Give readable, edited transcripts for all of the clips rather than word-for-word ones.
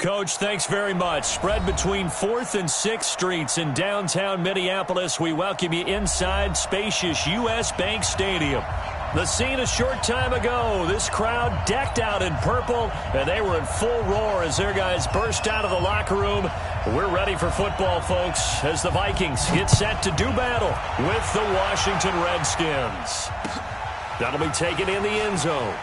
Coach. Thanks very much. Spread between 4th and 6th Streets in downtown Minneapolis. We welcome you inside spacious U.S. Bank Stadium. The scene a short time ago. This crowd decked out in purple, and they were in full roar as their guys burst out of the locker room. We're ready for football, folks, as the Vikings get set to do battle with the Washington Redskins. That'll be taken in the end zone.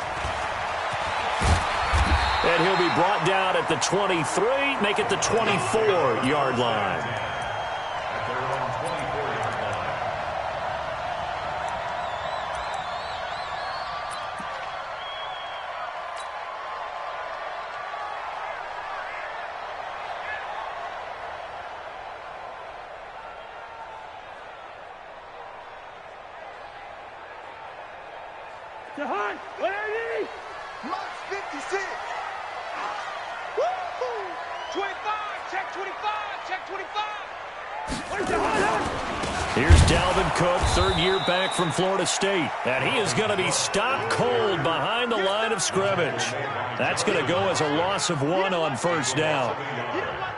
And he'll be brought down at the 23, make it the 24-yard line. To Hunt, 180. Max 56. Woo-hoo. 25, check 25, check 25. Where's the Hunt? Here's Dalvin Cook, third-year back from Florida State. And he is going to be stopped cold behind the line of scrimmage. That's going to go as a loss of 1 on first down.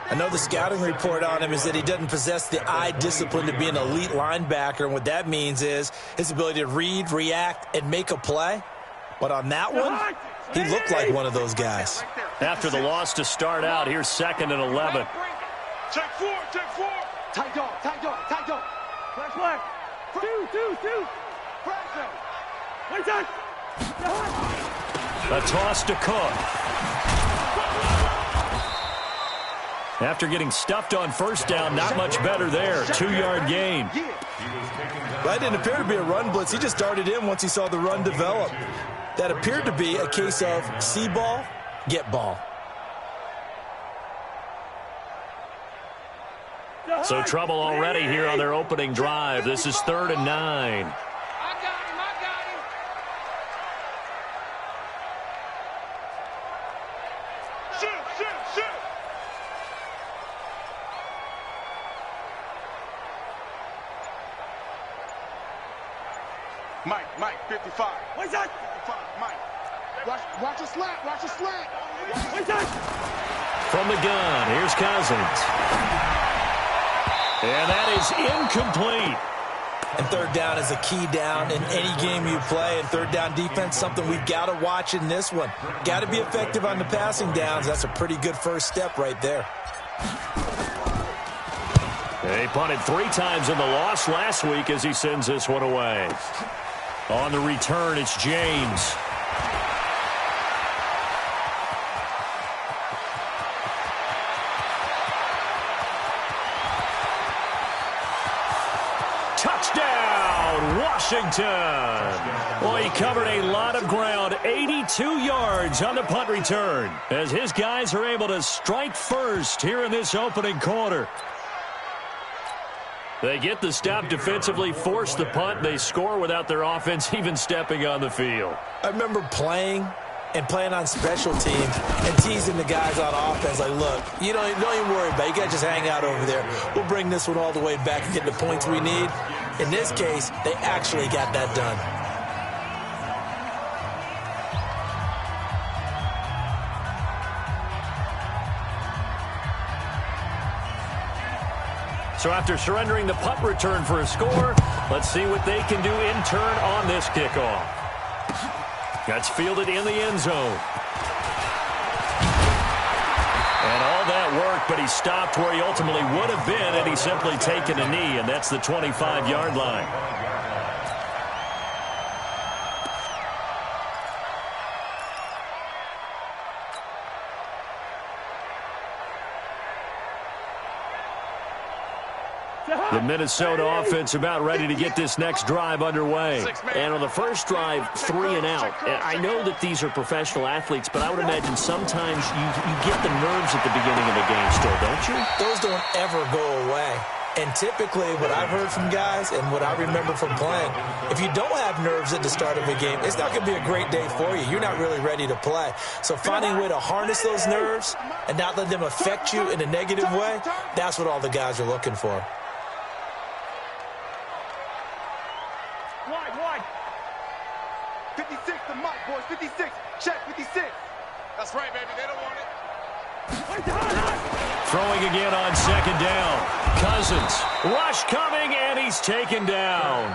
I know the scouting report on him is that he doesn't possess the eye discipline to be an elite linebacker, and what that means is his ability to read, react, and make a play. But on that one, he looked like one of those guys. After the loss to start out, here's 2nd and 11. Check 4, check 4. Tight dog, tight dog, tight dog. Flash left. 2. Pressure. One touch. To Hunt. A toss to Cook. After getting stuffed on first down, not much better there. 2-yard gain. That didn't appear to be a run blitz. He just darted in once he saw the run develop. That appeared to be a case of see ball, get ball. So trouble already here on their opening drive. This is 3rd and 9. I got him. Shoot. Mike, 55. What's that? 55, Mike. Watch your slant. What's that? From the gun, here's Cousins. And that is incomplete. And third down is a key down in any game you play. And third down defense, something we've got to watch in this one. Got to be effective on the passing downs. That's a pretty good first step right there. They punted 3 times in the loss last week as he sends this one away. On the return, it's James. Touchdown, Washington. Well, he covered a lot of ground, 82 yards on the punt return, as his guys are able to strike first here in this opening quarter. They get the stop defensively, force the punt. They score without their offense even stepping on the field. I remember playing on special teams and teasing the guys on offense like, look, you don't even worry about it. You got to just hang out over there. We'll bring this one all the way back and get the points we need. In this case, they actually got that done. So after surrendering the punt return for a score, let's see what they can do in turn on this kickoff. That's fielded in the end zone. And all that work, but he stopped where he ultimately would have been had he simply taken a knee, and that's the 25-yard line. The Minnesota offense about ready to get this next drive underway. And on the first drive, 3 and out. I know that these are professional athletes, but I would imagine sometimes you get the nerves at the beginning of a game still, don't you? Those don't ever go away. And typically what I've heard from guys and what I remember from playing, if you don't have nerves at the start of a game, it's not going to be a great day for you. You're not really ready to play. So finding a way to harness those nerves and not let them affect you in a negative way, that's what all the guys are looking for. Wide. 56 to Mike, boys. 56. Check 56. That's right, baby. They don't want it. Throwing again on second down. Cousins. Rush coming, and he's taken down.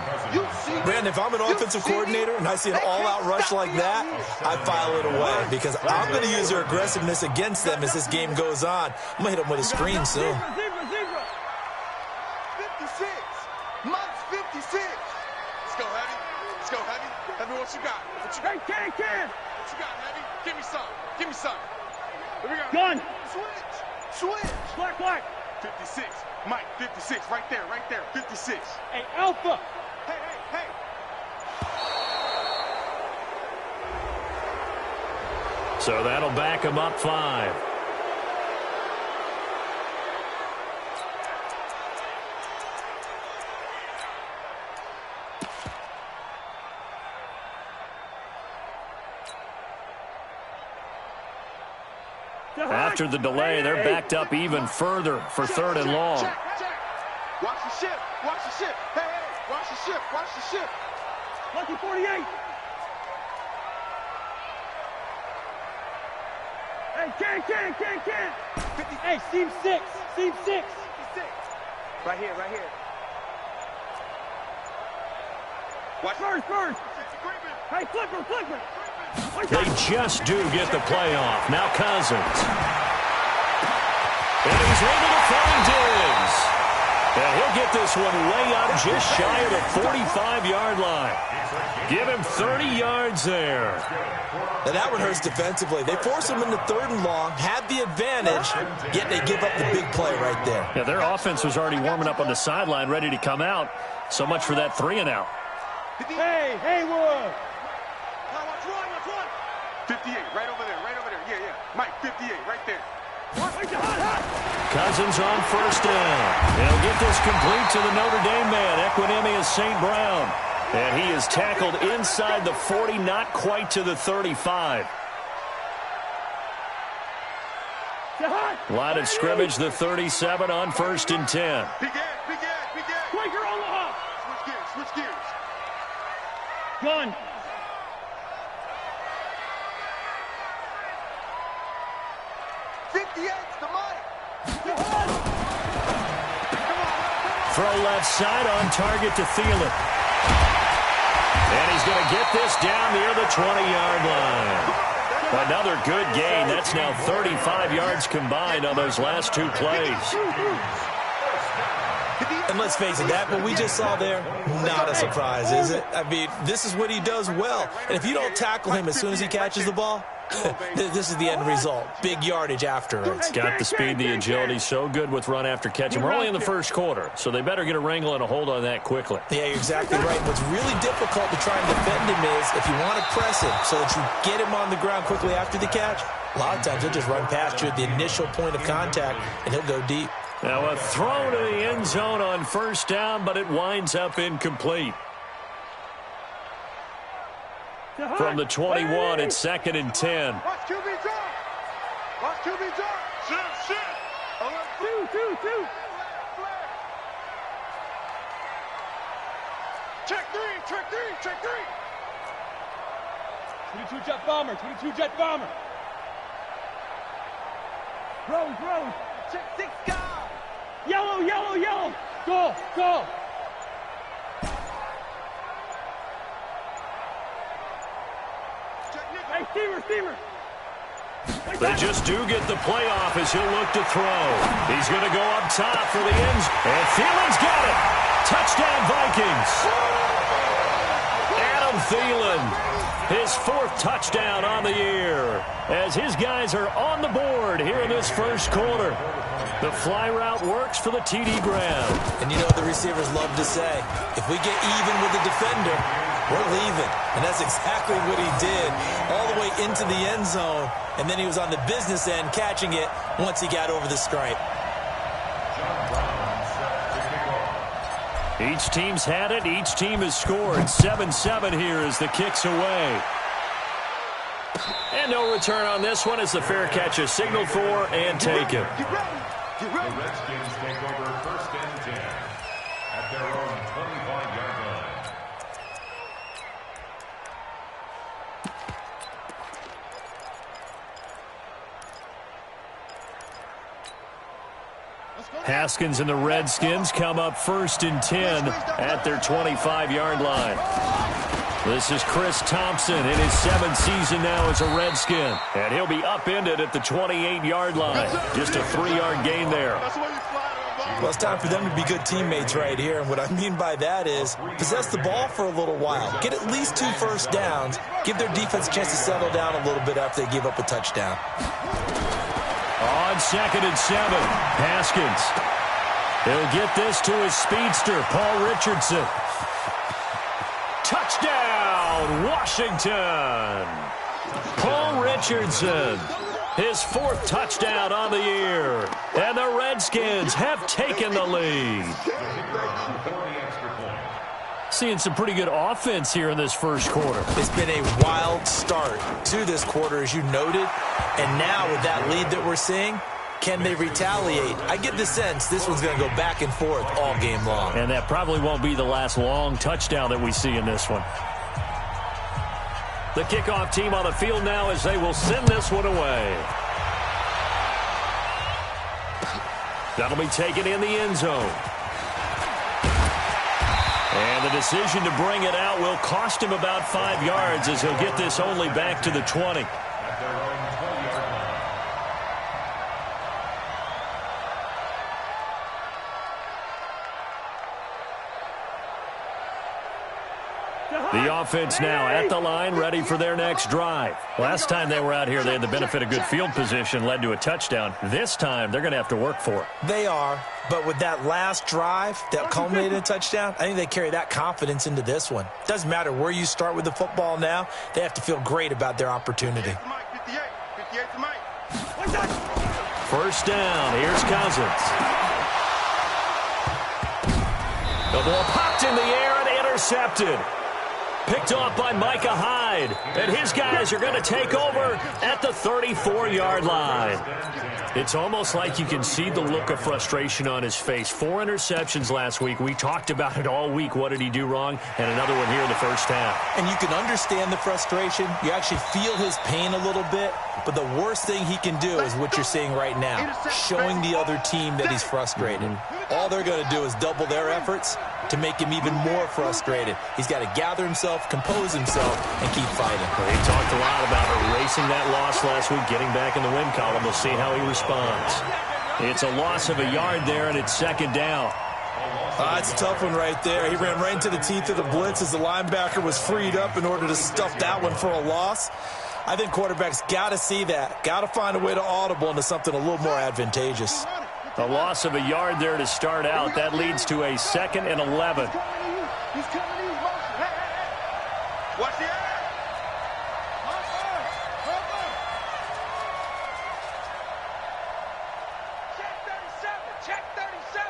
Brandon, if I'm an offensive coordinator and I see an all-out rush like that, I file it away because I'm going to use their aggressiveness against them as this game goes on. I'm going to hit them with a screen soon. 56. Mike's 56. Let's go, Heavy. Let's go, Heavy. Heavy, what you got? What you got? Hey, can. What you got, Heavy? Give me some. Give me some. Here we go. Gun. Switch. Black. 56. Mike, 56. Right there. 56. Hey, Alpha. Hey. So that'll back him up 5. After the delay, they're backed up even further for 3rd and long. Check. Watch the ship. Hey, watch the ship. Lucky 48. Hey, can. Hey, seam 6. Right here. Watch First. Hey, flipper. They just do get the play off. Now Cousins. And he's able to find Diggs. And he'll get this one way up just shy of the 45-yard line. Give him 30 yards there. Now that one hurts defensively. They force him into 3rd and long, had the advantage, yet they give up the big play right there. Yeah, their offense was already warming up on the sideline, ready to come out. So much for that 3 and out. Hey, Haywood. 58, right over there. Yeah. Mike, 58, right there. Cousins on 1st down. They'll get this complete to the Notre Dame man, Equinemius St. Brown. And he is tackled inside the 40, not quite to the 35. Line of scrimmage, the 37 on 1st and 10. Big Ed. Quaker on the hop. Switch gears. Gun. Throw left side on target to Thielen. And he's going to get this down near the 20-yard line. Another good gain. That's now 35 yards combined on those last 2 plays. And let's face it, that what we just saw there, not a surprise, is it? I mean, this is what he does well. And if you don't tackle him as soon as he catches the ball, this is the end result. Big yardage afterwards. Got the speed, the agility, so good with run after catch. And we're only in the 1st quarter, so they better get a wrangle and a hold on that quickly. Yeah, you're exactly right. What's really difficult to try and defend him is if you want to press him so that you get him on the ground quickly after the catch, a lot of times he'll just run past you at the initial point of contact, and he'll go deep. Now a throw to the end zone on 1st down, but it winds up incomplete. From the 21, it's 2nd and 10. Watch QB drop. Shit. Two. Check three. 22 jet bomber. Rose. Check 6 guys. Yellow. Go. Hey, steamer. They just do get the playoff as he'll look to throw. He's going to go up top for the ends. And Thielen's got it. Touchdown, Vikings. Adam Thielen, his 4th touchdown on the year, as his guys are on the board here in this 1st quarter. The fly route works for the TD grab. And you know what the receivers love to say? If we get even with the defender, we're leaving. And that's exactly what he did, all the way into the end zone. And then he was on the business end catching it once he got over the stripe. Each team's had it. Each team has scored. 7-7 here as the kick's away. And no return on this one as the fair catch is signaled for and taken. The Redskins take over 1st and 10 at their own 25-yard line. Haskins and the Redskins come up 1st and 10 at their 25-yard line. This is Chris Thompson in his 7th season now as a Redskin. And he'll be upended at the 28-yard line. Just a 3-yard gain there. Well, it's time for them to be good teammates right here. And what I mean by that is possess the ball for a little while. Get at least 2 first downs. Give their defense a chance to settle down a little bit after they give up a touchdown. On 2nd and 7, Haskins. He'll get this to his speedster, Paul Richardson. Touchdown, Washington. Paul Richardson, his 4th touchdown on the year. And the Redskins have taken the lead. Seeing some pretty good offense here in this first quarter. It's been a wild start to this quarter, as you noted. And now with that lead that we're seeing, can they retaliate? I get the sense this one's going to go back and forth all game long. And that probably won't be the last long touchdown that we see in this one. The kickoff team on the field now as they will send this one away. That'll be taken in the end zone. And the decision to bring it out will cost him about 5 yards as he'll get this only back to the 20. The offense now at the line, ready for their next drive. Last time they were out here, they had the benefit of good field position, led to a touchdown. This time, they're going to have to work for it. They are, but with that last drive that culminated in a touchdown, I think they carry that confidence into this one. Doesn't matter where you start with the football now, they have to feel great about their opportunity. First down, here's Cousins. The ball popped in the air and intercepted. Picked off by Micah Hyde. And his guys are going to take over at the 34-yard line. It's almost like you can see the look of frustration on his face. 4 interceptions last week. We talked about it all week. What did he do wrong? And another one here in the first half. And you can understand the frustration. You actually feel his pain a little bit. But the worst thing he can do is what you're seeing right now, showing the other team that he's frustrated. All they're going to do is double their efforts to make him even more frustrated. He's got to gather himself, compose himself, and keep fighting. Well, he talked a lot about erasing that loss last week, getting back in the win column. We'll see how he responds. It's a loss of a yard there, and it's 2nd down. It's a tough one right there. He ran right into the teeth of the blitz as the linebacker was freed up in order to stuff that one for a loss. I think quarterbacks got to see that. Got to find a way to audible into something a little more advantageous. A loss of a yard there to start out. That leads to a 2nd and 11. He's coming to you. Watch the eye. Check 37. Check 37.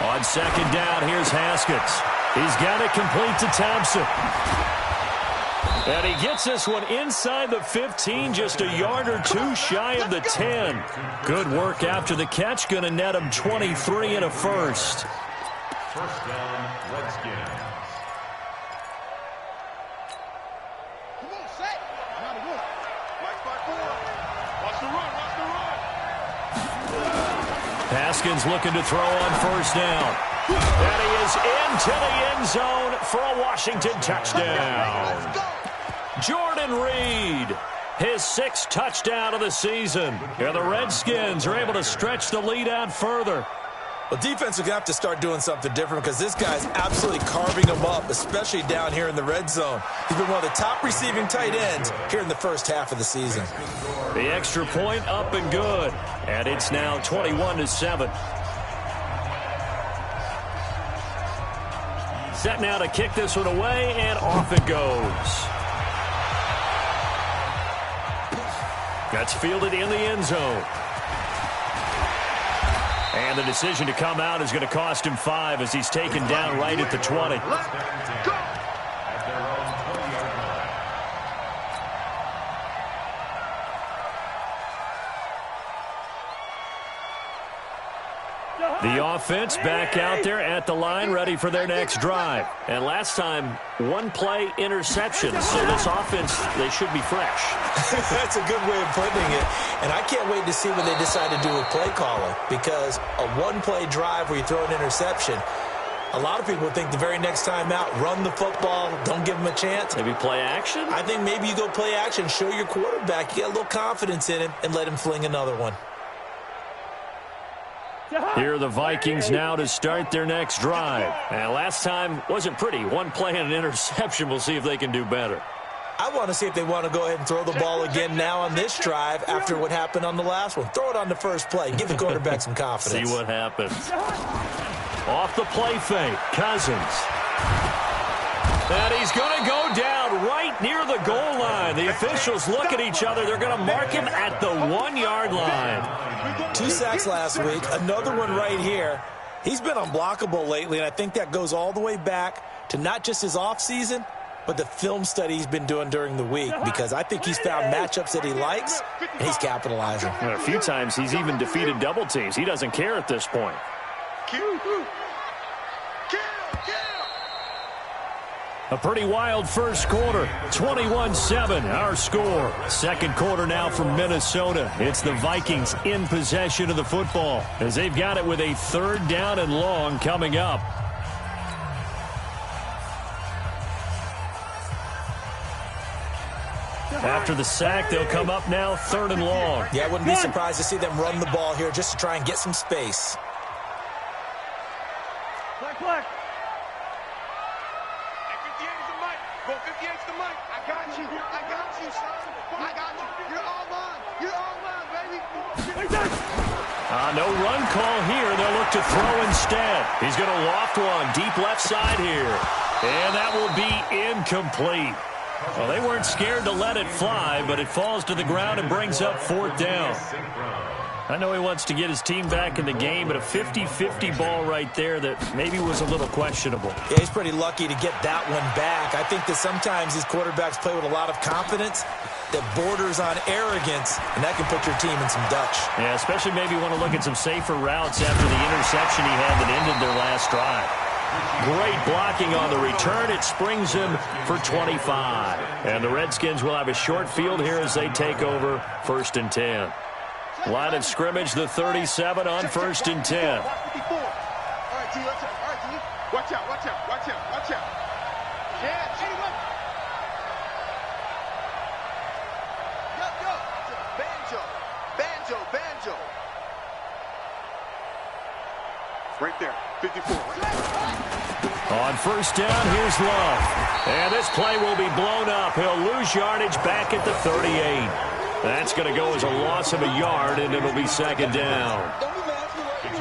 On 2nd down, here's Haskins. He's got it complete to Thompson. And he gets this one inside the 15, just a yard or 2 shy of the 10. Good work after the catch, going to net him 23 and a first. First down, Redskins. Come on, set. Now to work. Mike's by 4. Watch the run. Watch the run. Haskins looking to throw on first down. And he is into the end zone for a Washington touchdown. Jordan Reed, his 6th touchdown of the season. And the Redskins are able to stretch the lead out further. Well, defense are going to have to start doing something different because this guy's absolutely carving them up, especially down here in the red zone. He's been one of the top receiving tight ends here in the first half of the season. The extra point up and good. And it's now 21-7. Set now to kick this one away, and off it goes. That's fielded in the end zone. And the decision to come out is going to cost him 5 as he's taken down right at the 20. At their own 20-yard line. The offense back out there at the line, ready for their next drive. And last time, one-play interception. So this offense, they should be fresh. That's a good way of putting it. And I can't wait to see what they decide to do with play calling, because a one-play drive where you throw an interception, a lot of people think the very next time out, run the football, don't give them a chance. Maybe play action? I think maybe you go play action, show your quarterback, you get a little confidence in him, and let him fling another one. Here are the Vikings now to start their next drive. And last time wasn't pretty. One play and an interception. We'll see if they can do better. I want to see if they want to go ahead and throw the ball again now on this drive after what happened on the last one. Throw it on the first play. Give the quarterback some confidence. See what happens. Off the play fake, Cousins. And he's going to go down right near the goal line. The officials look at each other. They're going to mark him at the 1-yard line. 2 sacks last week, another one right here. He's been unblockable lately, and I think that goes all the way back to not just his offseason, but the film study he's been doing during the week, because I think he's found matchups that he likes, and he's capitalizing. A few times he's even defeated double teams. He doesn't care at this point. A pretty wild first quarter, 21-7, our score. Second quarter now from Minnesota. It's the Vikings in possession of the football as they've got it with a 3rd down and long coming up. After the sack, they'll come up now 3rd and long. Yeah, I wouldn't be surprised to see them run the ball here just to try and get some space. Black. Go 58's the mic. I got you, son. I got you. You're all mine. You're all mine, baby. No run call here. They'll look to throw instead. He's going to loft one deep left side here. And that will be incomplete. Well, they weren't scared to let it fly, but it falls to the ground and brings up 4th down. I know he wants to get his team back in the game, but a 50-50 ball right there that maybe was a little questionable. Yeah, he's pretty lucky to get that one back. I think that sometimes these quarterbacks play with a lot of confidence that borders on arrogance, and that can put your team in some Dutch. Yeah, especially maybe want to look at some safer routes after the interception he had that ended their last drive. Great blocking on the return. It springs him for 25. And the Redskins will have a short field here as they take over 1st and 10. Line of scrimmage, the 37 on 1st and 10. All right, T, watch out. All right, T. Watch out. Yeah, anyway. Banjo. Right there, 54. On 1st down, here's Love. And this play will be blown up. He'll lose yardage back at the 38. That's going to go as a loss of a yard, and it'll be 2nd down.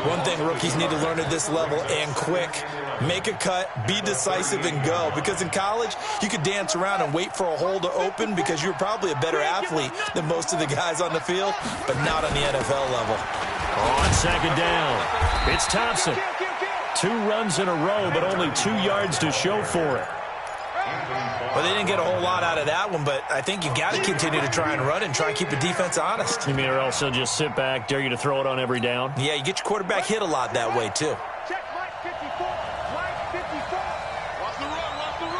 One thing rookies need to learn at this level, and quick, make a cut, be decisive, and go. Because in college, you could dance around and wait for a hole to open because you're probably a better athlete than most of the guys on the field, but not on the NFL level. On 2nd down, it's Thompson. 2 runs in a row, but only 2 yards to show for it. Well, they didn't get a whole lot out of that one, but I think you got to continue to try and run and try and keep the defense honest. You mean or else they'll just sit back, dare you to throw it on every down? Yeah, you get your quarterback hit a lot that way, too. Check Mike 54. Mike 54. Watch the run. Mike 54.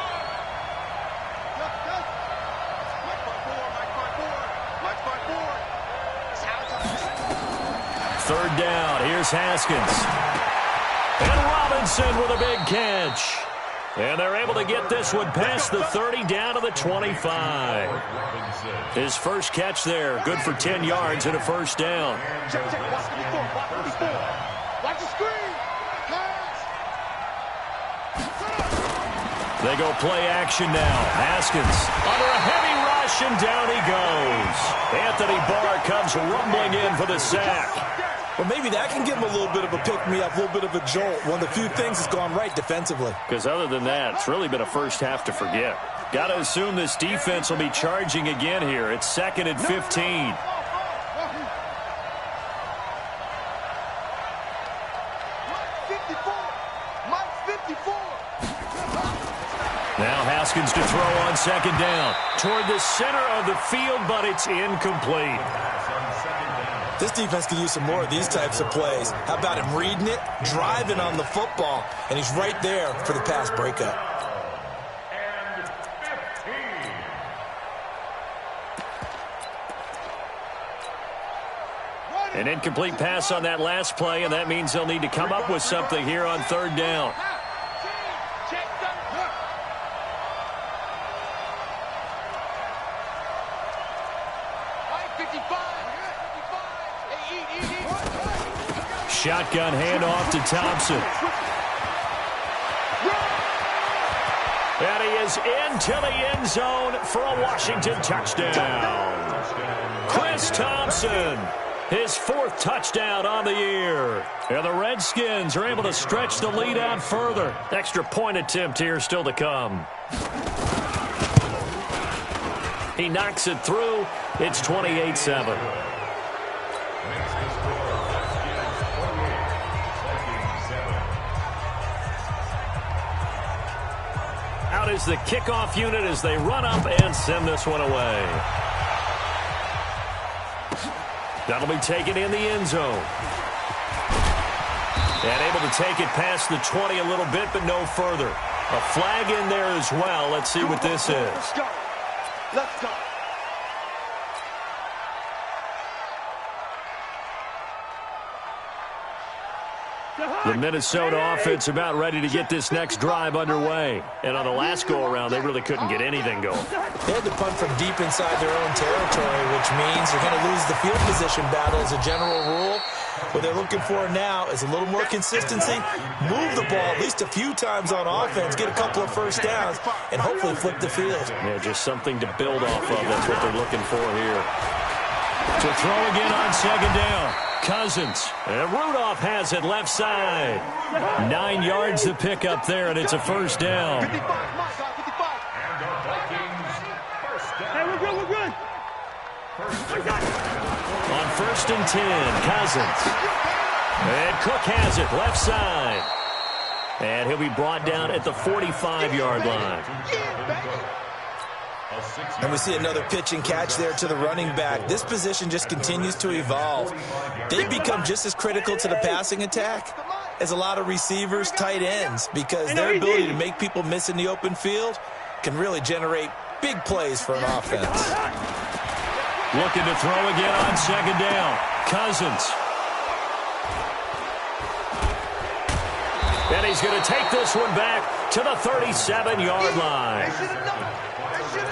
It's out. 3rd down, here's Haskins. And Robinson with a big catch. And they're able to get this one past the 30 down to the 25. His first catch there, good for 10 yards and a 1st down. Check. Watch 54. Watch the screen. They go play action now. Haskins under a heavy rush, and down he goes. Anthony Barr comes rumbling in for the sack. Well, maybe that can give him a little bit of a pick-me-up, a little bit of a jolt. One of the few things that's gone right defensively. Because other than that, it's really been a first half to forget. Got to assume this defense will be charging again here. It's 2nd and 15. Now Haskins to throw on 2nd down. Toward the center of the field, but it's incomplete. This defense could use some more of these types of plays. How about him reading it, driving on the football, and he's right there for the pass breakup. An incomplete pass on that last play, and that means they'll need to come up with something here on third down. Shotgun handoff to Thompson. And he is into the end zone for a Washington touchdown. Chris Thompson, his 4th touchdown on the year. And the Redskins are able to stretch the lead out further. Extra point attempt here still to come. He knocks it through. It's 28-7. Out is the kickoff unit as they run up and send this one away. That'll be taken in the end zone. And able to take it past the 20 a little bit, but no further. A flag in there as well. Let's see what this is. Let's go. Let's go. The Minnesota offense about ready to get this next drive underway. And on the last go-around, they really couldn't get anything going. They had to punt from deep inside their own territory, which means they're going to lose the field position battle as a general rule. What they're looking for now is a little more consistency, move the ball at least a few times on offense, get a couple of first downs, and hopefully flip the field. Yeah, just something to build off of. That's what they're looking for here. To throw again on second down. Cousins. And Rudolph has it left side. 9 yards to pick up there, and it's a first down. Hey, we're good, we're good. On 1st and 10, Cousins. And Cook has it left side. And he'll be brought down at the 45-yard line. And we see another pitch and catch there to the running back. This position just continues to evolve. They become just as critical to the passing attack as a lot of receivers, tight ends, because their ability to make people miss in the open field can really generate big plays for an offense. Looking to throw again on second down. Cousins. And he's going to take this one back to the 37-yard line.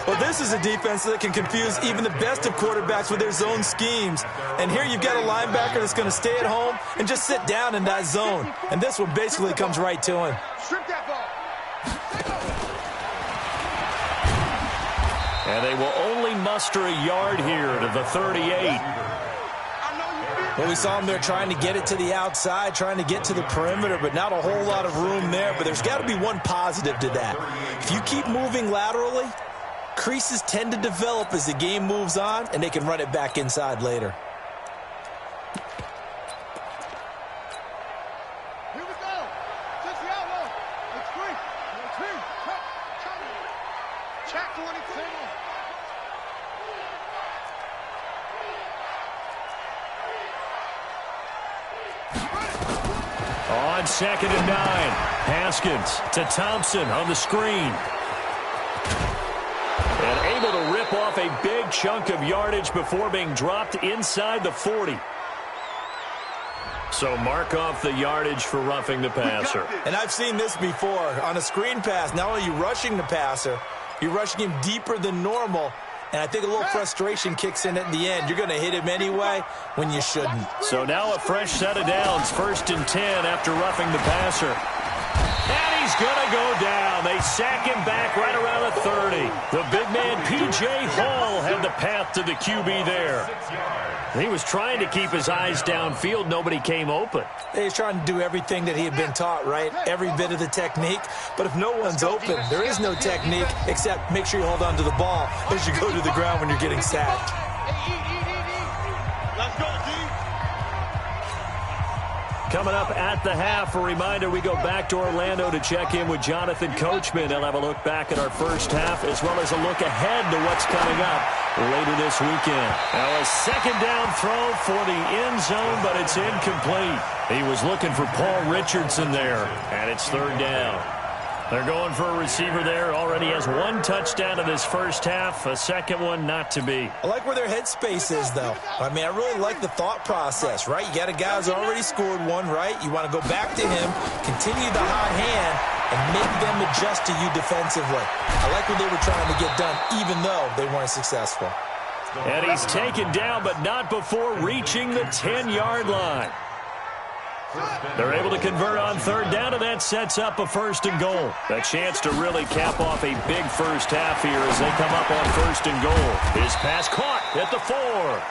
Well, this is a defense that can confuse even the best of quarterbacks with their zone schemes. And here you've got a linebacker that's going to stay at home and just sit down in that zone. And this one basically comes right to him. Strip that ball. And they will only muster a yard here to the 38. Well, we saw him there trying to get it to the outside, trying to get to the perimeter, but not a whole lot of room there. But there's got to be one positive to that. If you keep moving laterally, creases tend to develop as the game moves on, and they can run it back inside later. Here we go. Just the outlaw. It's free. It's free. Check 20. On 2nd and 9, Haskins to Thompson on the screen. And able to rip off a big chunk of yardage before being dropped inside the 40. So mark off the yardage for roughing the passer. And I've seen this before. On a screen pass, not only are you rushing the passer, you're rushing him deeper than normal. And I think a little frustration kicks in at the end. You're going to hit him anyway when you shouldn't. So now a fresh set of downs, 1st and 10 after roughing the passer. And he's going to go down. They sack him back right around the 30. The big man, P.J. Hall, had the path to the QB there. He was trying to keep his eyes downfield. Nobody came open. He's trying to do everything that he had been taught, right? Every bit of the technique. But if no one's open, there is no technique except make sure you hold on to the ball as you go to the ground when you're getting sacked. Let's go, D. Coming up at the half, a reminder, we go back to Orlando to check in with Jonathan Coachman. He'll have a look back at our first half as well as a look ahead to what's coming up later this weekend. Now a second down throw for the end zone, but it's incomplete. He was looking for Paul Richardson there, and it's third down. They're going for a receiver there. Already has one touchdown in this first half. A second one not to be. I like where their headspace is, though. I mean, I really like the thought process, right? You got a guy who's already scored one, right? You want to go back to him, continue the hot hand, and make them adjust to you defensively. I like what they were trying to get done, even though they weren't successful. And he's taken down, but not before reaching the 10-yard line. They're able to convert on third down, and that sets up a first and goal. A chance to really cap off a big first half here as they come up on first and goal. His pass caught at the 4.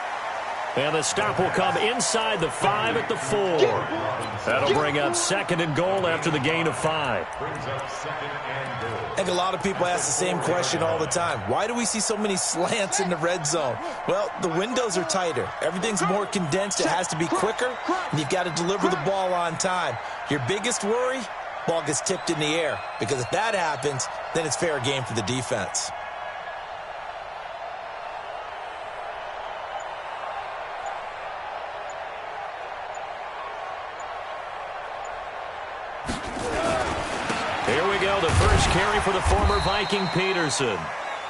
And the stop will come inside the 5 at the 4. That'll bring up second and goal after the gain of 5. I think a lot of people ask the same question all the time. Why do we see so many slants in the red zone? Well, the windows are tighter. Everything's more condensed. It has to be quicker, and you've got to deliver the ball on time. Your biggest worry? Ball gets tipped in the air, because if that happens, then it's fair game for the defense. Here we go, the first carry for the former Viking Peterson.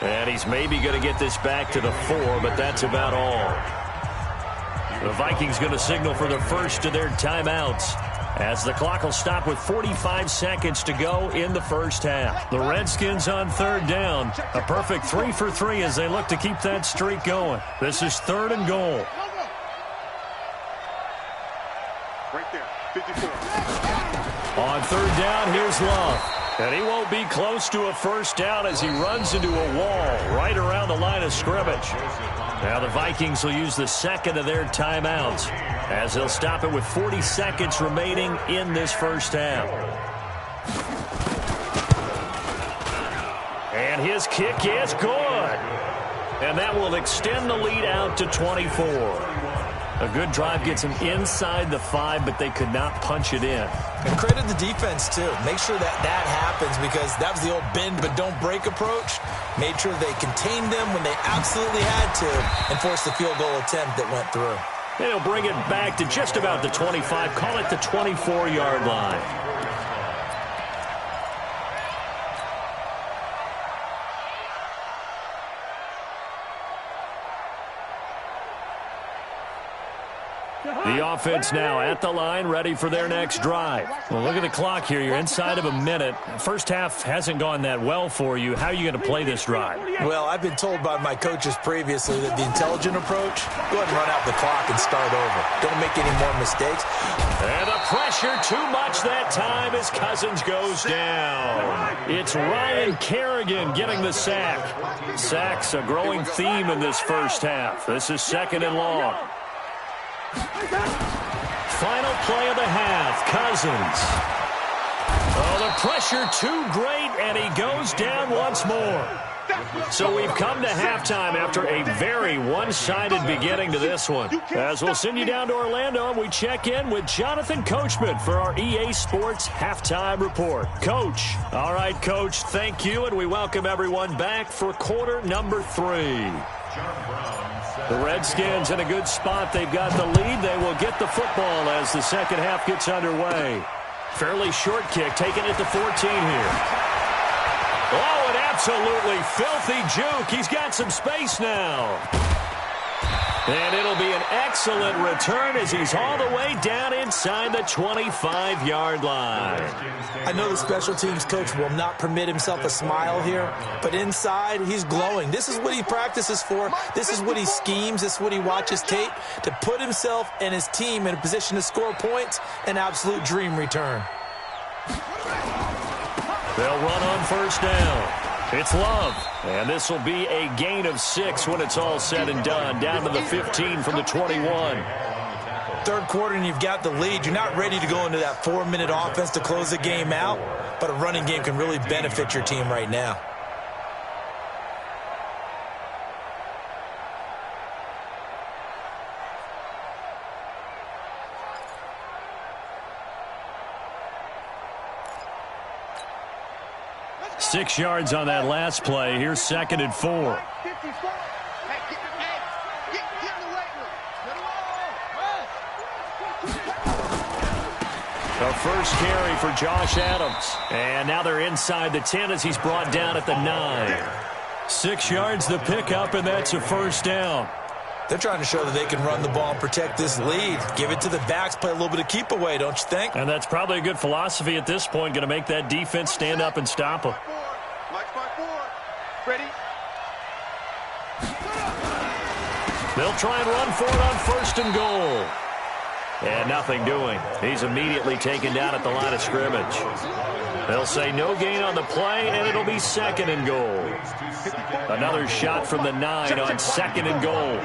And he's maybe going to get this back to the 4, but that's about all. The Vikings going to signal for the first of their timeouts as the clock will stop with 45 seconds to go in the first half. The Redskins on third down. A perfect 3 for 3 as they look to keep that streak going. This is third and goal. Right there, 54. On third down, here's Love. And he won't be close to a first down as he runs into a wall right around the line of scrimmage. Now the Vikings will use the second of their timeouts as they'll stop it with 40 seconds remaining in this first half. And his kick is good. And that will extend the lead out to 24. A good drive gets them inside the 5, but they could not punch it in. And credit the defense, too. Make sure that happens, because that was the old bend but don't break approach. Made sure they contained them when they absolutely had to and forced the field goal attempt that went through. And he'll bring it back to just about the 25. Call it the 24-yard line. The offense now at the line, ready for their next drive. Well, look at the clock here. You're inside of a minute. First half hasn't gone that well for you. How are you going to play this drive? Well, I've been told by my coaches previously that the intelligent approach, go ahead and run out the clock and start over. Don't make any more mistakes. And the pressure too much that time as Cousins goes down. It's Ryan Kerrigan getting the sack. Sacks a growing theme in this first half. This is second and long. Final play of the half, Cousins. Oh, the pressure too great, and he goes down once more. So we've come to halftime after a very one-sided beginning to this one. As we'll send you down to Orlando, and we check in with Jonathan Coachman for our EA Sports Halftime Report. Coach. All right, Coach, thank you, and we welcome everyone back for quarter number 3. The Redskins in a good spot. They've got the lead. They will get the football as the second half gets underway. Fairly short kick, taken at the 14 here. Oh, an absolutely filthy juke. He's got some space now. And it'll be an excellent return as he's all the way down inside the 25-yard line. I know the special teams coach will not permit himself a smile here, but inside, he's glowing. This is what he practices for. This is what he schemes. This is what he watches tape to put himself and his team in a position to score points. An absolute dream return. They'll run on first down. It's Love, and this will be a gain of 6 when it's all said and done, down to the 15 from the 21. Third quarter and you've got the lead. You're not ready to go into that 4-minute offense to close the game out, but a running game can really benefit your team right now. 6 yards on that last play. Here's 2nd and 4. 54. Hey, get in the weight room. Get them all. The first carry for Josh Adams. And now they're inside the 10 as he's brought down at the 9. 6 yards the pickup, and that's a first down. They're trying to show that they can run the ball and protect this lead. Give it to the backs, play a little bit of keep away, don't you think? And that's probably a good philosophy at this point, going to make that defense stand up and stop them. Mike's by 4. Ready? They'll try and run for it on 1st and goal. And nothing doing. He's immediately taken down at the line of scrimmage. They'll say no gain on the play, and it'll be 2nd and goal. Another shot from the 9 on 2nd and goal.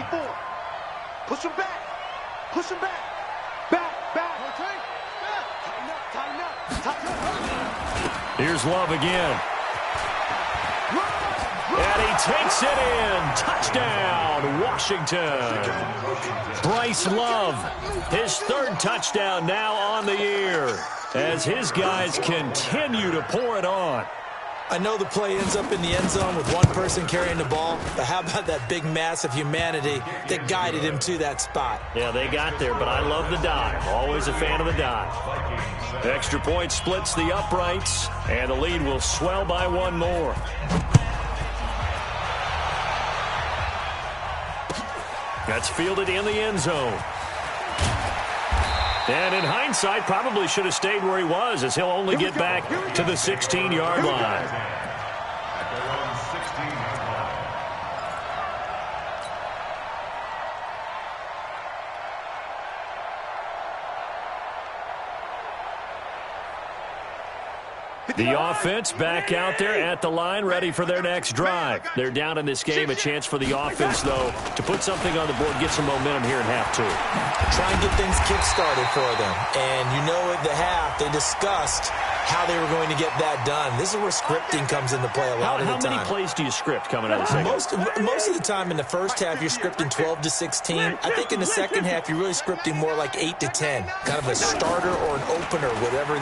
Push him back. Push him back. Back. Tighten up. Here's Love again. And he takes it in. Touchdown, Washington. Bryce Love, his 3rd touchdown now on the year as his guys continue to pour it on. I know the play ends up in the end zone with one person carrying the ball, but how about that big mass of humanity that guided him to that spot? Yeah, they got there, but I love the dive. Always a fan of the dive. Extra point splits the uprights, and the lead will swell by 1 more. That's fielded in the end zone. And in hindsight, probably should have stayed where he was, as he'll only get back to the 16-yard line. The offense back out there at the line, ready for their next drive. They're down in this game. A chance for the offense, though, to put something on the board, get some momentum here in half 2. Try and get things kick-started for them. And you know at the half, they discussed how they were going to get that done. This is where scripting comes into play a lot of the time. How many plays do you script coming out of the second? Most of the time in the first half, you're scripting 12 to 16. I think in the second half, you're really scripting more like 8 to 10. Kind of a starter or an opener, whatever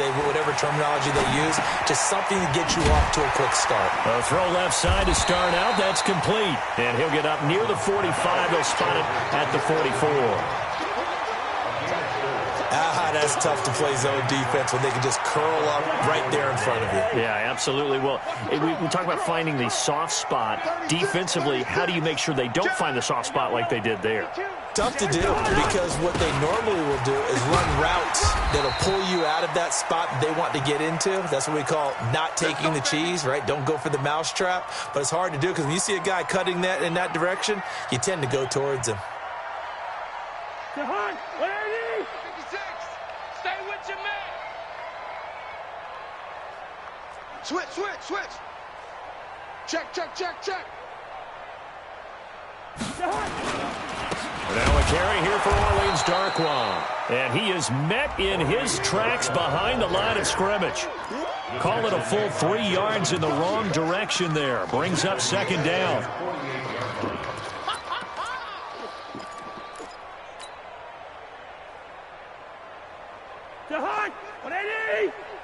terminology they use. Just something to get you off to a quick start. A throw left side to start out. That's complete. And he'll get up near the 45. They'll spot it at the 44. That's tough to play zone defense when they can just curl up right there in front of you. Yeah, absolutely. Well, we talk about finding the soft spot. Defensively, how do you make sure they don't find the soft spot like they did there? Tough to do, because what they normally will do is run routes that'll pull you out of that spot that they want to get into. That's what we call not taking the cheese, right? Don't go for the mousetrap. But it's hard to do because when you see a guy cutting that in that direction, you tend to go towards him. Switch. Check. Now a carry here for Orleans Darkwan. And he is met in his tracks behind the line of scrimmage. Call it a full 3 yards in the wrong direction there. Brings up 2nd down.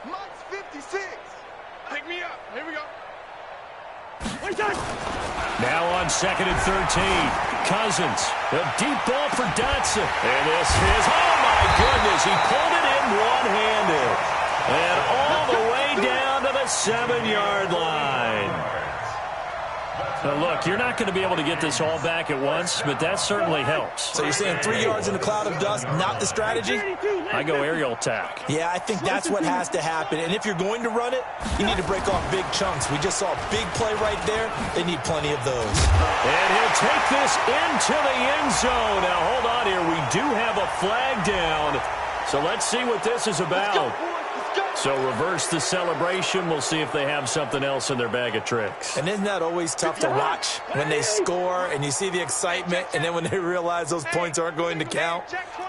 Mike's 56. Pick me up. Here we go. Now on 2nd and 13. Cousins. A deep ball for Dotson. And this is, oh my goodness, he pulled it in one-handed. And all the way down to the 7-yard line. Now look, you're not going to be able to get this all back at once, but that certainly helps. So you're saying 3 yards in a cloud of dust, not the strategy? I go aerial attack. Yeah, I think that's what has to happen. And if you're going to run it, you need to break off big chunks. We just saw a big play right there. They need plenty of those. And he'll take this into the end zone. Now, hold on here. We do have a flag down. So let's see what this is about. So reverse the celebration. We'll see if they have something else in their bag of tricks. And isn't that always tough to watch when they score and you see the excitement, and then when they realize those points aren't going to count?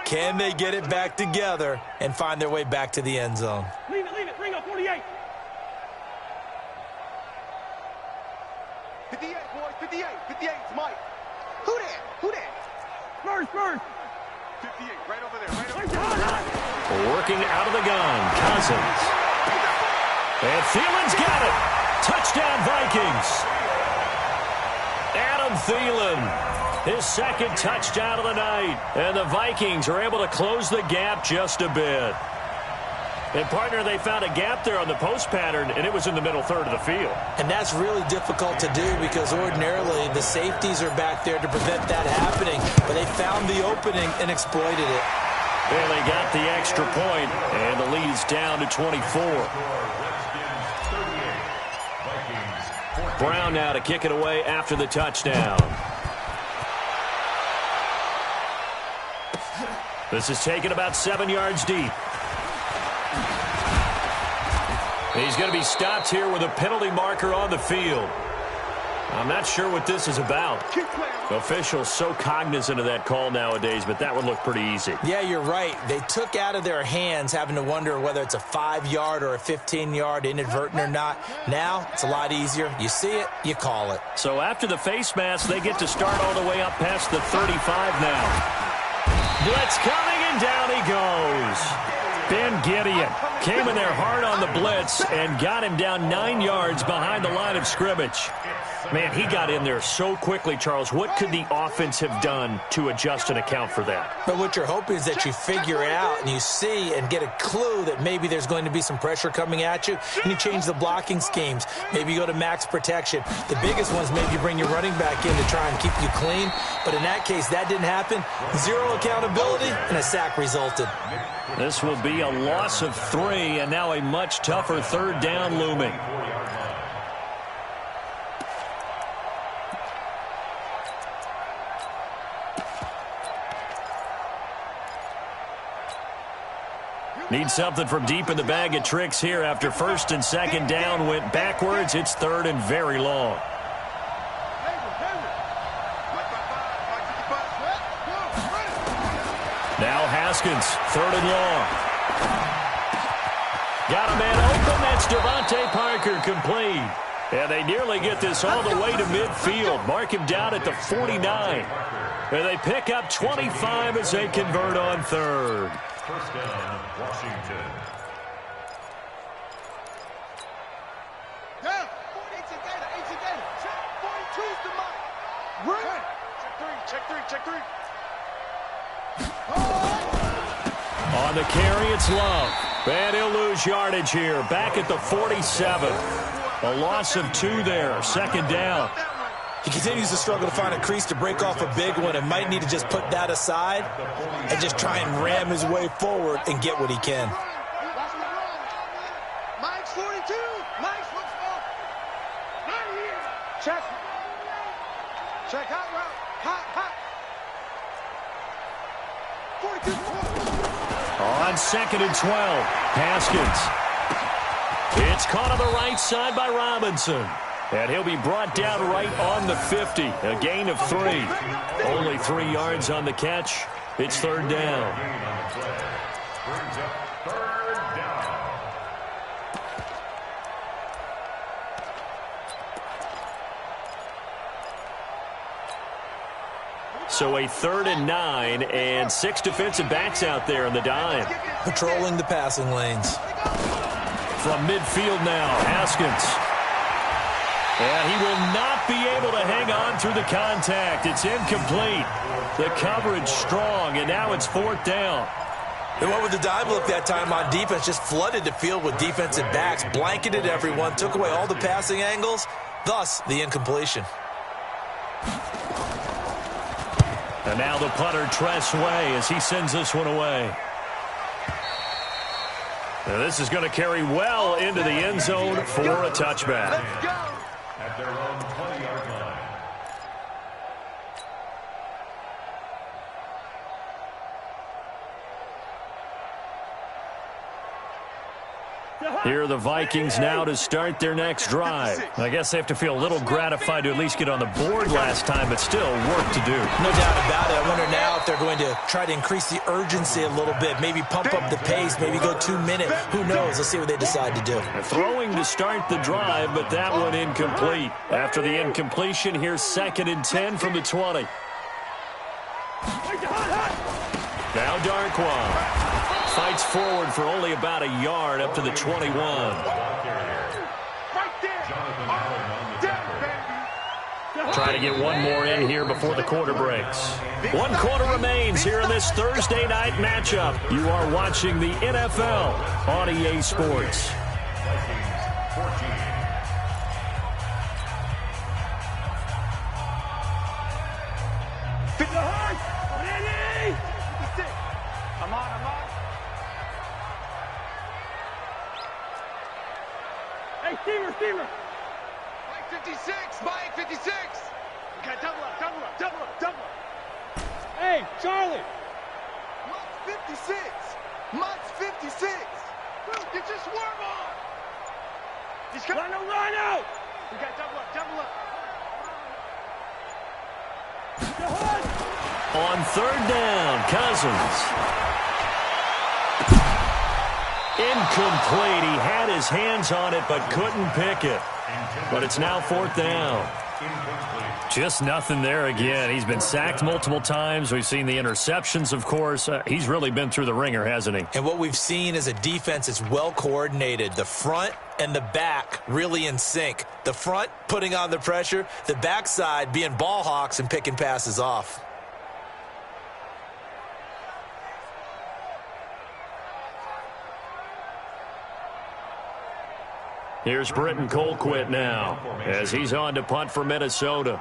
Can they get it back together and find their way back to the end zone? Leave it. Bring up 48. 58, boys. 58. 58. It's Mike. Who that? First. 58. Right over there. Working out of the gun, Cousins. And Thielen's got it. Touchdown, Vikings. Adam Thielen, his second touchdown of the night. And the Vikings are able to close the gap just a bit. And, partner, they found a gap there on the post pattern, and it was in the middle third of the field. And that's really difficult to do because ordinarily the safeties are back there to prevent that happening. But they found the opening and exploited it. And they got the extra point, and the lead is down to 24. Brown now to kick it away after the touchdown. This is taken about 7 yards deep. He's going to be stopped here with a penalty marker on the field. I'm not sure what this is about. Officials so cognizant of that call nowadays, but that would look pretty easy. Yeah, you're right. They took out of their hands having to wonder whether it's a 5-yard or a 15-yard, inadvertent or not. Now, it's a lot easier. You see it, you call it. So after the face mask, they get to start all the way up past the 35 now. Blitz coming, and down he goes. Ben Gideon came in there hard on the blitz and got him down 9 yards behind the line of scrimmage. Man, he got in there so quickly, Charles. What could the offense have done to adjust and account for that? But what you're hoping is that you figure it out and you see and get a clue that maybe there's going to be some pressure coming at you, and you change the blocking schemes. Maybe you go to max protection. The biggest ones, maybe you bring your running back in to try and keep you clean. But in that case, that didn't happen. Zero accountability, and a sack resulted. This will be a loss of 3, and now a much tougher third down looming. Need something from deep in the bag of tricks here after first and second down went backwards. It's third and very long. Now Haskins, third and long. Got a man open. That's Devontae Parker, complete. And they nearly get this all the way to midfield. Mark him down at the 49. And they pick up 25 as they convert on third. First down, Washington. Down. 18 data. Check 42's the mark. Run. Check three. On the carry, it's Love. And he'll lose yardage here. Back at the 47. A loss of 2 there. Second down. He continues to struggle to find a crease to break off a big one and might need to just put that aside and just try and ram his way forward and get what he can. Mike's 42. Mike's looks off. Not here. Check. Hot route. Hot. 42. On second and 12. Haskins. It's caught on the right side by Robinson. And he'll be brought down right on the 50. A gain of 3. Only 3 yards on the catch. It's third down. Brings up third down. So a third and 9 and 6 defensive backs out there in the dime. Patrolling the passing lanes. From midfield now, Haskins. And he will not be able to hang on through the contact. It's incomplete. The coverage strong, and now it's fourth down. And what would the dime look that time on defense? Just flooded the field with defensive backs, blanketed everyone, took away all the passing angles, thus the incompletion. And now the punter, Tress Way, as he sends this one away. Now this is going to carry well into the end zone for a touchback. Let's go. At their own 20-yard line. Here are the Vikings now to start their next drive. I guess they have to feel a little gratified to at least get on the board last time, but still work to do. No doubt about it. I wonder now if they're going to try to increase the urgency a little bit, maybe pump up the pace, maybe go 2 minute. Who knows? Let's see what they decide to do. Throwing to start the drive, but that one incomplete. After the incompletion, here's second and 10 from the 20. Now Darkwa fights forward for only about a yard up to the 21. Right there. try to get one more in here before the quarter breaks. 1 quarter remains here in this Thursday night matchup. You are watching the NFL on EA Sports. Vikings 14. I'm on. Hey, steamer. Mike 56. Okay, double up. Hey, Charlie. Mike's 56. Get your swerve on. He's coming. Rhino. We got double up. On 3rd down, Cousins. Incomplete. He had his hands on it but couldn't pick it. But it's now 4th down. Just nothing there again. He's been sacked multiple times. We've seen the interceptions, of course. He's really been through the ringer, hasn't he? And what we've seen is a defense that's well coordinated. The front and the back really in sync. The front putting on the pressure, the backside being ball hawks and picking passes off. Here's Britton Colquitt now as he's on to punt for Minnesota.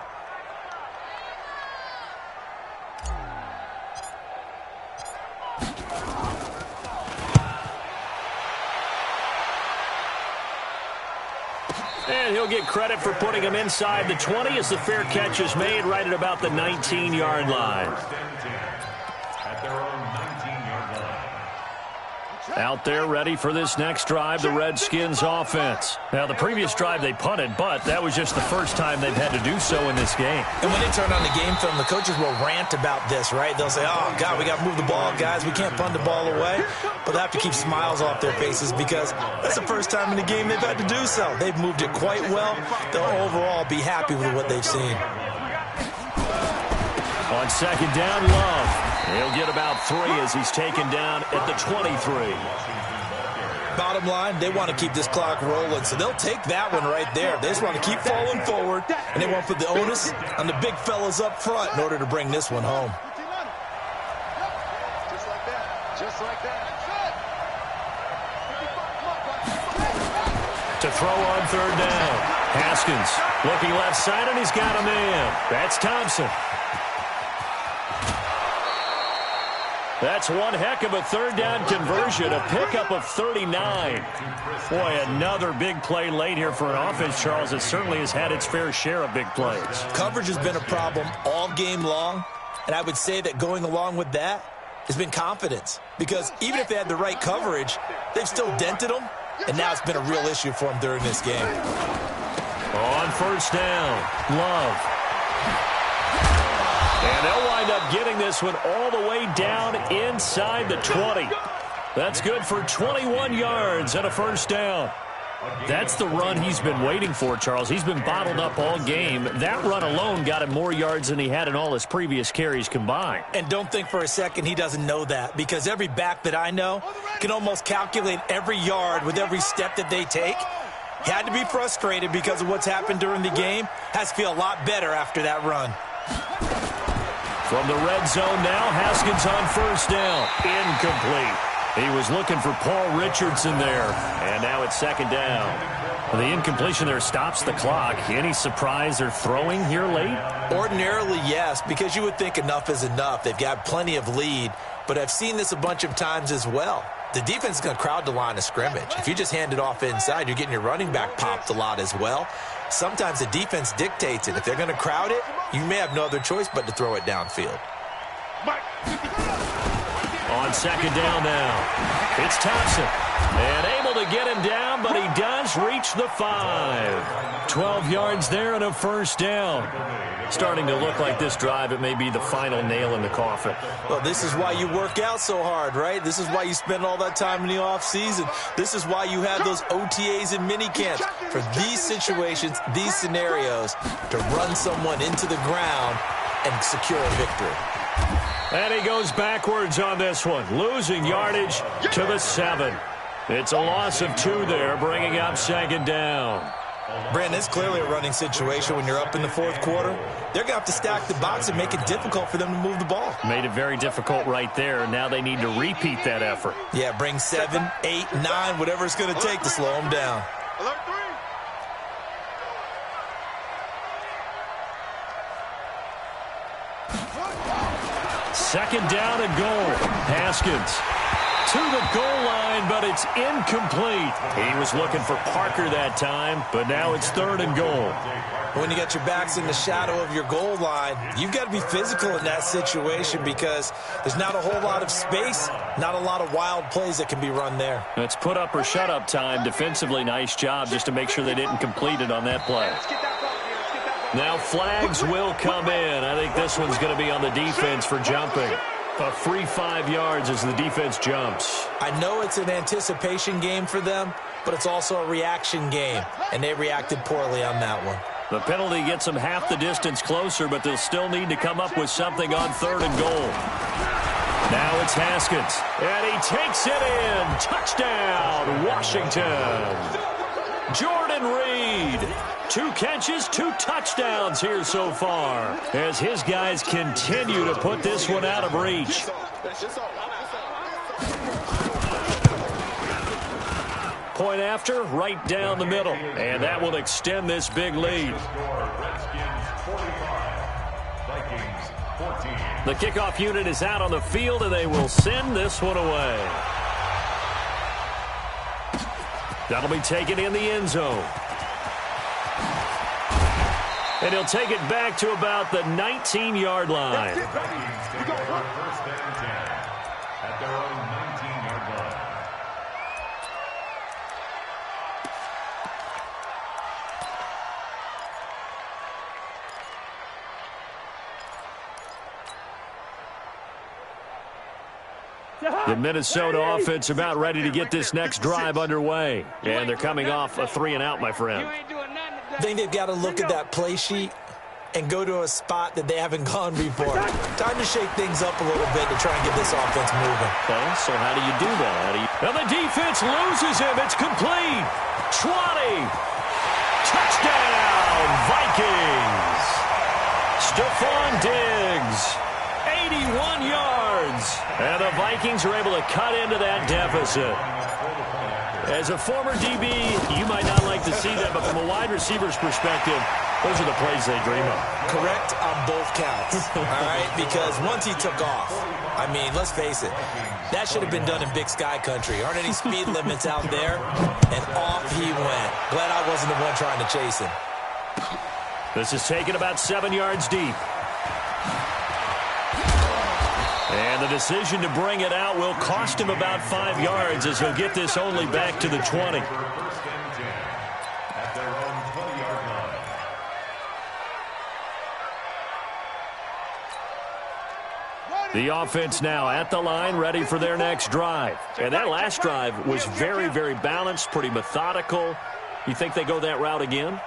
And he'll get credit for putting him inside the 20 as the fair catch is made right at about the 19-yard line. At their own 19-yard line. Out there ready for this next drive, the Redskins offense. Now, the previous drive they punted, but that was just the first time they've had to do so in this game. And when they turn on the game film, the coaches will rant about this, right? They'll say, oh, God, we got to move the ball, guys. We can't punt the ball away. But they have to keep smiles off their faces because that's the first time in the game they've had to do so. They've moved it quite well. They'll overall be happy with what they've seen. On 2nd down, Love. He'll get about 3 as he's taken down at the 23. Bottom line, they want to keep this clock rolling, so they'll take that one right there. They just want to keep falling forward, and they want to put the onus on the big fellas up front in order to bring this one home. Just like that. To throw on 3rd down. Haskins looking left side, and he's got a man. That's Thompson. That's one heck of a 3rd down conversion, a pickup of 39. Boy, another big play late here for an offense, Charles. It certainly has had its fair share of big plays. Coverage has been a problem all game long, and I would say that going along with that has been confidence. Because even if they had the right coverage, they've still dented them, and now it's been a real issue for them during this game. On 1st down, Love. And they'll wind up getting this one all the way down inside the 20. That's good for 21 yards and a 1st down. That's the run he's been waiting for, Charles. He's been bottled up all game. That run alone got him more yards than he had in all his previous carries combined. And don't think for a second he doesn't know that, because every back that I know can almost calculate every yard with every step that they take. He had to be frustrated because of what's happened during the game. Has to feel a lot better after that run. From the red zone now, Haskins on 1st down. Incomplete. He was looking for Paul Richardson there. And now it's 2nd down. Well, the incompletion there stops the clock. Any surprise they're throwing here late? Ordinarily, yes, because you would think enough is enough. They've got plenty of lead, but I've seen this a bunch of times as well. The defense is going to crowd the line of scrimmage. If you just hand it off inside, you're getting your running back popped a lot as well. Sometimes the defense dictates it. If they're going to crowd it, you may have no other choice but to throw it downfield. On 2nd down now, it's Thompson. And able to get him down, but he does reach the 5. 12 yards there and a 1st down. Starting to look like this drive, it may be the final nail in the coffin. Well, this is why you work out so hard, right? This is why you spend all that time in the offseason. This is why you have those OTAs and mini camps. For these situations, these scenarios, to run someone into the ground and secure a victory. And he goes backwards on this one, losing yardage to the 7. It's a loss of 2 there, bringing up 2nd down. Brandon, it's clearly a running situation when you're up in the fourth quarter. They're going to have to stack the box and make it difficult for them to move the ball. Made it very difficult right there. Now they need to repeat that effort. Yeah, bring 7, 8, 9, whatever it's going to take to slow them down. Alert 3. Second down and goal. Haskins to the goal line, but it's incomplete. He was looking for Parker that time, but now it's third and goal. When you got your backs in the shadow of your goal line, you've got to be physical in that situation because there's not a whole lot of space, not a lot of wild plays that can be run there. It's put up or shut up time. Defensively, nice job just to make sure they didn't complete it on that play. Now flags will come in. I think this one's going to be on the defense for jumping. A free 5 yards as the defense jumps. I know it's an anticipation game for them, but it's also a reaction game, and they reacted poorly on that one. The penalty gets them half the distance closer, but they'll still need to come up with something on third and goal. Now it's Haskins, and he takes it in. Touchdown, Washington. Jordan Reed. 2 catches, 2 touchdowns here so far as his guys continue to put this one out of reach. Point after, right down the middle, and that will extend this big lead. The kickoff unit is out on the field, and they will send this one away. That'll be taken in the end zone. And he'll take it back to about the 19-yard line. First and 10 at their own 19-yard line. The Minnesota offense about ready to get this next drive underway. And thee coming off a 3-and-out, my friend. I think they've got to look at that play sheet and go to a spot that they haven't gone before. Time to shake things up a little bit to try and get this offense moving. Okay, so how do you do that? And the defense loses him. It's complete. 20. Touchdown, Vikings. Stephon Diggs. 81 yards. And the Vikings are able to cut into that deficit. As a former DB, you might not like to see that, but from a wide receiver's perspective, those are the plays they dream of. Correct on both counts, all right? Because once he took off, I mean, let's face it, that should have been done in Big Sky country. Aren't any speed limits out there? And off he went. Glad I wasn't the one trying to chase him. This is taken about 7 yards deep. And the decision to bring it out will cost him about 5 yards as he'll get this only back to the 20. First and 10 at their own 20-yard line. The offense now at the line, ready for their next drive. And that last drive was very, very balanced, pretty methodical. You think they go that route again?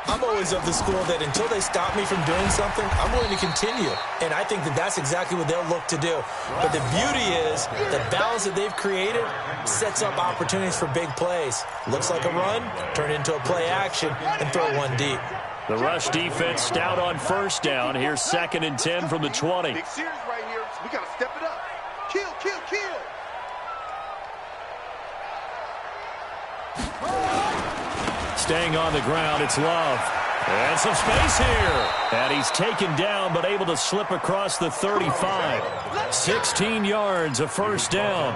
I'm always of the school that until they stop me from doing something, I'm willing to continue. And I think that that's exactly what they'll look to do. But the beauty is the balance that they've created sets up opportunities for big plays. Looks like a run, turn into a play action, and throw one deep. The rush defense stout on first down. Here's 2nd and 10 from the 20. Big series right here. We got to step it up. Kill, kill, kill. Staying on the ground, it's Love. And some space here. And he's taken down, but able to slip across the 35. 16 yards, a first down.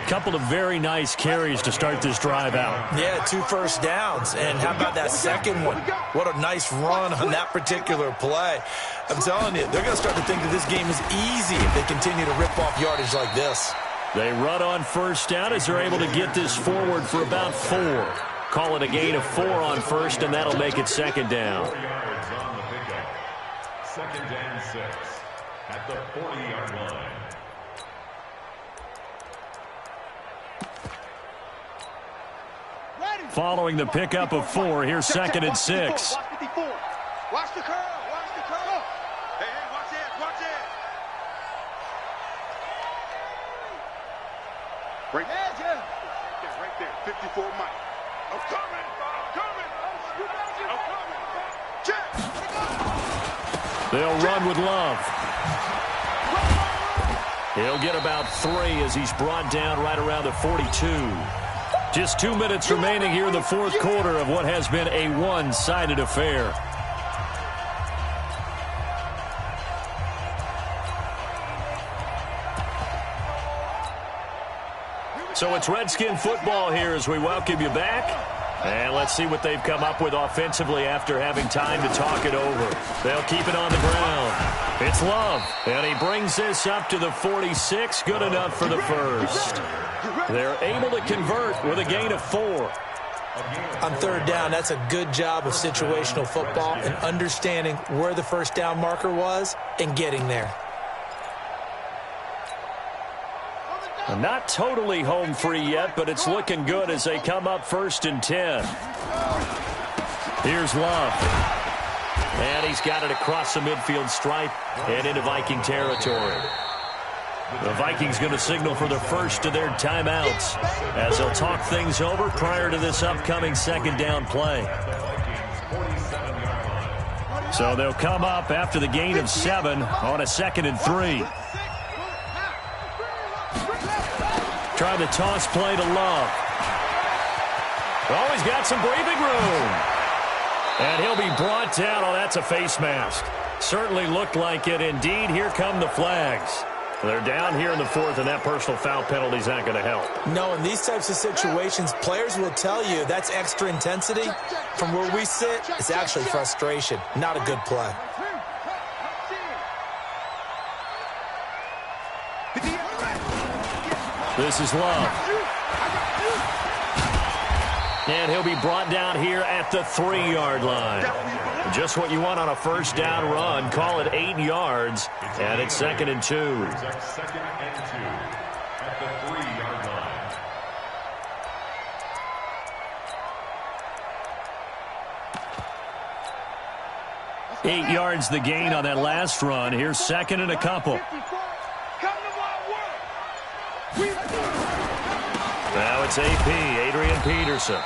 Couple of very nice carries to start this drive out. Yeah, 2 first downs. And how about that second one? What a nice run on that particular play. I'm telling you, they're going to start to think that this game is easy if they continue to rip off yardage like this. They run on first down as they're able to get this forward for about 4. Call it a gain of 4 on first, and that'll make it 2nd down. 4 yards on the pickup. 2nd and 6 at the 40-yard line. Following the pickup of 4, here's 2nd and 6. Watch 54. Watch the curl. Watch the curl. Hey, hey, watch that. Watch that. Right there. Right there. 54 Mike. I'm coming. I'm coming. They'll run with Love. He'll get about 3 as he's brought down right around the 42. Just 2 minutes remaining here in the fourth quarter of what has been a one-sided affair. So it's Redskin football here as we welcome you back. And let's see what they've come up with offensively after having time to talk it over. They'll keep it on the ground. It's Love, and he brings this up to the 46. Good enough for the first. They're able to convert with a gain of 4. On third down, that's a good job of situational football and understanding where the first down marker was and getting there. Not totally home free yet, but it's looking good as they come up 1st and 10. Here's Love. And he's got it across the midfield stripe and into Viking territory. The Vikings going to signal for the first of their timeouts as they'll talk things over prior to this upcoming second down play. So they'll come up after the gain of 7 on a 2nd and 3. Try the toss play to Love. Oh, he's got some breathing room. And he'll be brought down. Oh, that's a face mask. Certainly looked like it. Indeed, here come the flags. They're down here in the 4th, and that personal foul penalty is not going to help. No, in these types of situations, players will tell you that's extra intensity. From where we sit, it's actually frustration. Not a good play. This is Love. And he'll be brought down here at the 3-yard line. Just what you want on a first down run. Call it 8 yards. And it's 2nd and 2. 2nd and 2 at the 3-yard line. 8 yards the gain on that last run. Here's 2nd and a couple. Now it's AP, Adrian Peterson.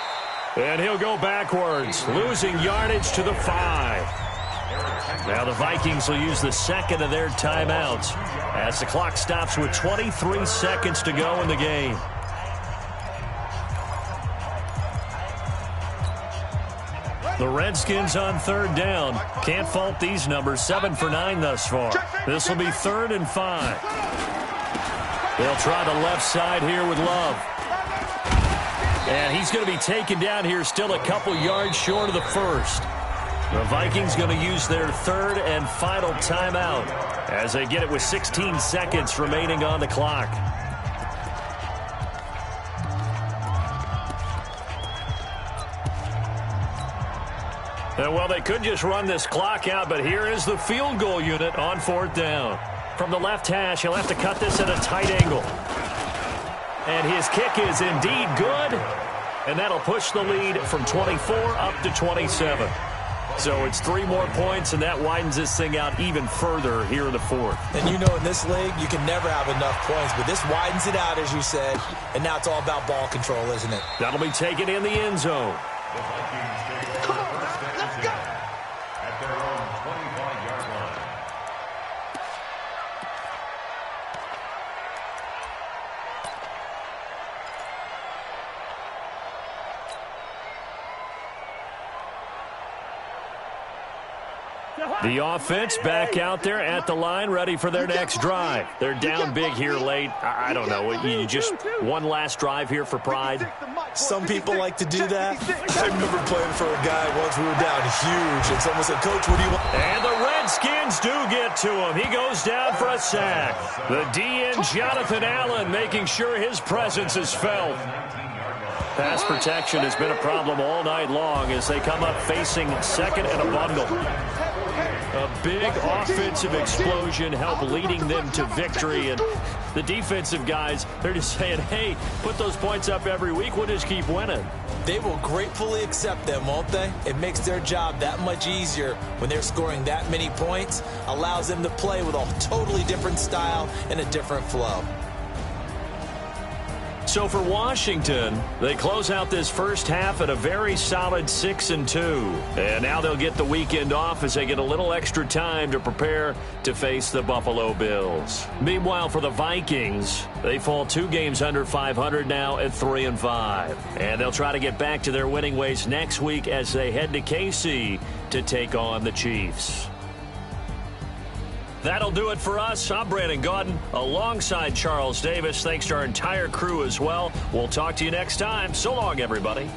And he'll go backwards, losing yardage to the 5. Now the Vikings will use the 2nd of their timeouts as the clock stops with 23 seconds to go in the game. The Redskins on 3rd down. Can't fault these numbers. 7 for 9 thus far. This will be 3rd and 5. They'll try the left side here with Love. And he's going to be taken down here still a couple yards short of the first. The Vikings going to use their 3rd and final timeout as they get it with 16 seconds remaining on the clock. Well, they could just run this clock out, but here is the field goal unit on 4th down. From the left hash, he'll have to cut this at a tight angle. And his kick is indeed good. And that'll push the lead from 24 up to 27. So it's 3 more points, and that widens this thing out even further here in the 4th. And you know in this league, you can never have enough points, but this widens it out, as you said. And now it's all about ball control, isn't it? That'll be taken in the end zone. The Vikings take over first and 10 at their own 25-yard line. The offense back out there at the line, ready for their next drive. They're down big here late. I don't know. You just one last drive here for pride. Some people like to do that. I remember playing for a guy once we were down huge, and someone said, "Coach, what do you want?" And the Redskins do get to him. He goes down for a sack. The DN, Jonathan Allen, making sure his presence is felt. Pass protection has been a problem all night long as they come up facing 2nd and a bundle. A big offensive explosion help leading them to victory. And the defensive guys, they're just saying, hey, put those points up every week. We'll just keep winning. They will gratefully accept them, won't they? It makes their job that much easier when they're scoring that many points. Allows them to play with a totally different style and a different flow. So for Washington, they close out this first half at a very solid 6-2. And now they'll get the weekend off as they get a little extra time to prepare to face the Buffalo Bills. Meanwhile, for the Vikings, they fall 2 games under 500 now at 3-5. And they'll try to get back to their winning ways next week as they head to KC to take on the Chiefs. That'll do it for us. I'm Brandon Gaudin alongside Charles Davis. Thanks to our entire crew as well. We'll talk to you next time. So long, everybody.